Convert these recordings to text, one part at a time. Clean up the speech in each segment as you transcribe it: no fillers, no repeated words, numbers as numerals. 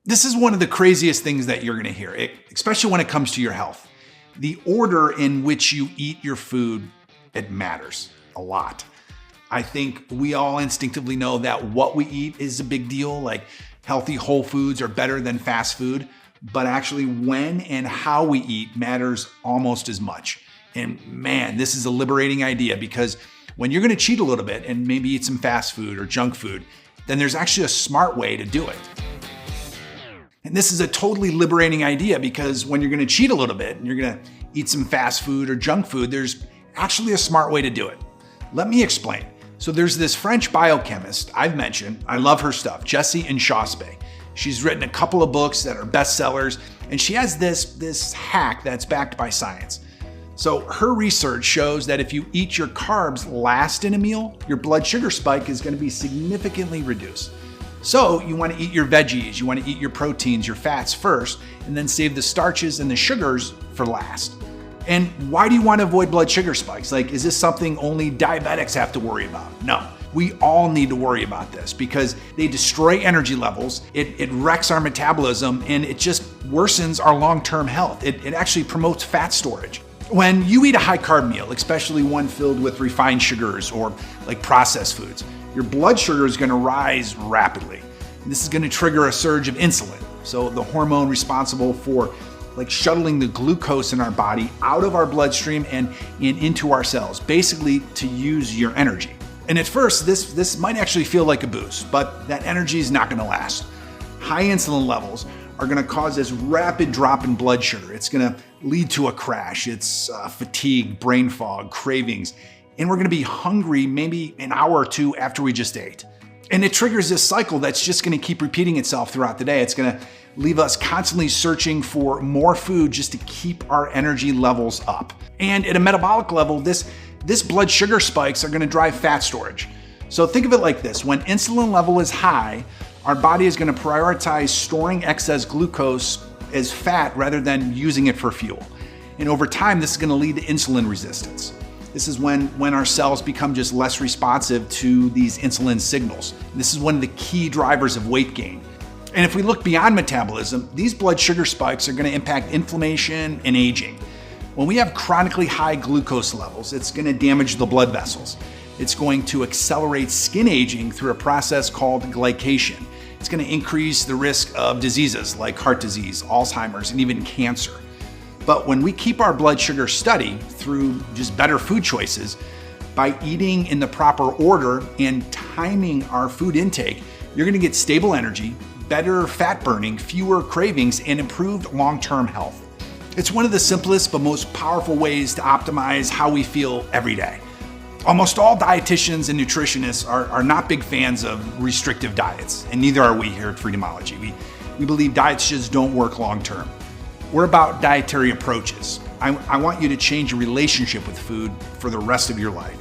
This is one of the craziest things that you're going to hear, especially when it comes to your health. The order in which you eat your food, it matters a lot. I think we all instinctively know that what we eat is a big deal, like healthy whole foods are better than fast food, but actually when and how we eat matters almost as much. And man, this is a liberating idea, because when you're going to cheat a little bit and maybe eat some fast food or junk food, then there's actually a smart way to do it. And this is a totally liberating idea, because when you're going to cheat a little bit and you're going to eat some fast food or junk food, there's actually a smart way to do it. Let me explain. So there's this French biochemist I've mentioned. I love her stuff, Jessie Inchauspé. She's written a couple of books that are bestsellers, and she has this hack that's backed by science. So her research shows that if you eat your carbs last in a meal, your blood sugar spike is going to be significantly reduced. So you want to eat your veggies, you want to eat your proteins, your fats first, and then save the starches and the sugars for last. And why do you want to avoid blood sugar spikes? Like, is this something only diabetics have to worry about? No, we all need to worry about this, because they destroy energy levels, it wrecks our metabolism, and it just worsens our long-term health. It actually promotes fat storage. When you eat a high carb meal, especially one filled with refined sugars or like processed foods, your blood sugar is going to rise rapidly. And this is going to trigger a surge of insulin. So the hormone responsible for like shuttling the glucose in our body out of our bloodstream and into our cells, basically to use your energy. And at first, this might actually feel like a boost, but that energy is not going to last. High insulin levels are going to cause this rapid drop in blood sugar. It's going to lead to a crash. It's fatigue, brain fog, cravings, and we're going to be hungry maybe an hour or two after we just ate. And it triggers this cycle that's just going to keep repeating itself throughout the day. It's going to leave us constantly searching for more food just to keep our energy levels up. And at a metabolic level, this blood sugar spikes are going to drive fat storage. So think of it like this: when insulin level is high, our body is going to prioritize storing excess glucose as fat rather than using it for fuel. And over time, this is going to lead to insulin resistance. This is when our cells become just less responsive to these insulin signals. This is one of the key drivers of weight gain. And if we look beyond metabolism, these blood sugar spikes are going to impact inflammation and aging. When we have chronically high glucose levels, it's going to damage the blood vessels. It's going to accelerate skin aging through a process called glycation. It's going to increase the risk of diseases like heart disease, Alzheimer's, and even cancer. But when we keep our blood sugar steady through just better food choices, by eating in the proper order and timing our food intake, you're going to get stable energy, better fat burning, fewer cravings, and improved long-term health. It's one of the simplest but most powerful ways to optimize how we feel every day. Almost all dietitians and nutritionists are not big fans of restrictive diets, and neither are we here at Freedomology. We believe diets just don't work long-term. We're about dietary approaches. I want you to change your relationship with food for the rest of your life.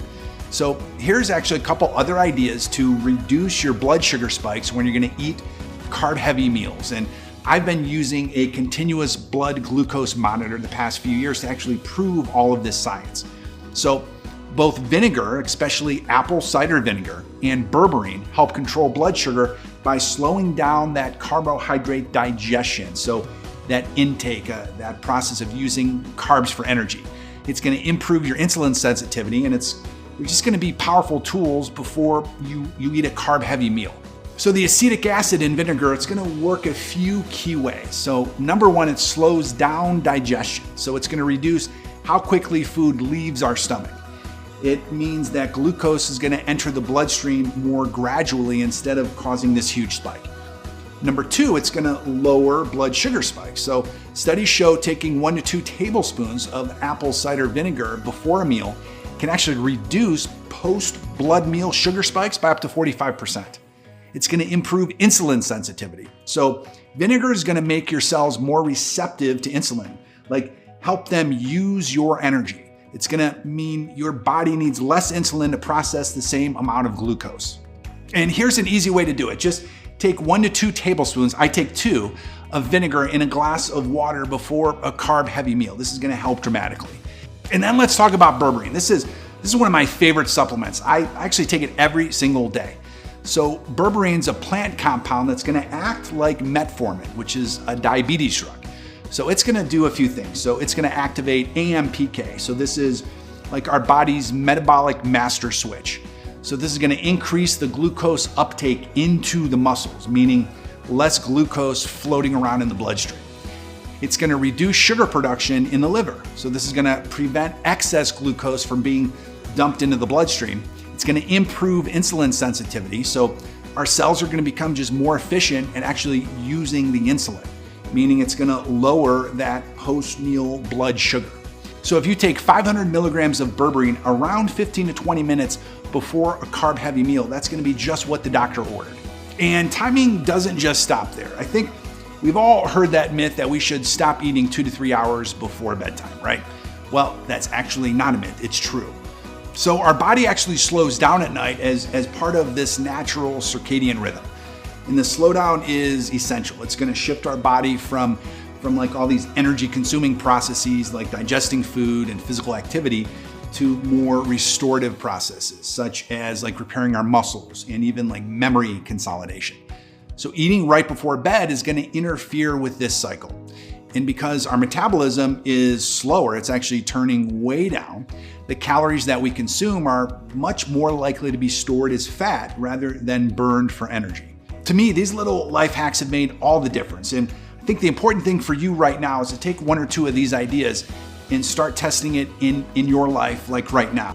So here's actually a couple other ideas to reduce your blood sugar spikes when you're going to eat carb-heavy meals. And I've been using a continuous blood glucose monitor the past few years to actually prove all of this science. So both vinegar, especially apple cider vinegar, and berberine help control blood sugar by slowing down that carbohydrate digestion. So that intake, that process of using carbs for energy. It's going to improve your insulin sensitivity, and it's just going to be powerful tools before you eat a carb-heavy meal. So the acetic acid in vinegar, it's going to work a few key ways. So number one, it slows down digestion. So it's going to reduce how quickly food leaves our stomach. It means that glucose is going to enter the bloodstream more gradually instead of causing this huge spike. Number two, it's going to lower blood sugar spikes. So studies show taking 1 to 2 tablespoons of apple cider vinegar before a meal can actually reduce post-blood meal sugar spikes by up to 45%. It's going to improve insulin sensitivity. So vinegar is going to make your cells more receptive to insulin, like help them use your energy. It's going to mean your body needs less insulin to process the same amount of glucose. And here's an easy way to do it. Just take 1 to 2 tablespoons, I take 2, of vinegar in a glass of water before a carb-heavy meal. This is going to help dramatically. And then let's talk about berberine. This is one of my favorite supplements. I actually take it every single day. So berberine's a plant compound that's gonna act like metformin, which is a diabetes drug. So it's gonna do a few things. So it's gonna activate AMPK. So this is like our body's metabolic master switch. So this is gonna increase the glucose uptake into the muscles, meaning less glucose floating around in the bloodstream. It's gonna reduce sugar production in the liver. So this is gonna prevent excess glucose from being dumped into the bloodstream. It's gonna improve insulin sensitivity. So our cells are gonna become just more efficient at actually using the insulin, meaning it's gonna lower that post-meal blood sugar. So if you take 500 milligrams of berberine around 15 to 20 minutes before a carb-heavy meal, that's gonna be just what the doctor ordered. And timing doesn't just stop there. I think we've all heard that myth that we should stop eating 2 to 3 hours before bedtime, right? Well, that's actually not a myth, it's true. So our body actually slows down at night as part of this natural circadian rhythm. And the slowdown is essential. It's gonna shift our body from like all these energy consuming processes like digesting food and physical activity to more restorative processes, such as like repairing our muscles and even like memory consolidation. So eating right before bed is gonna interfere with this cycle. And because our metabolism is slower, it's actually turning way down, the calories that we consume are much more likely to be stored as fat rather than burned for energy. To me, these little life hacks have made all the difference. And I think the important thing for you right now is to take 1 or 2 of these ideas and start testing it in your life like right now.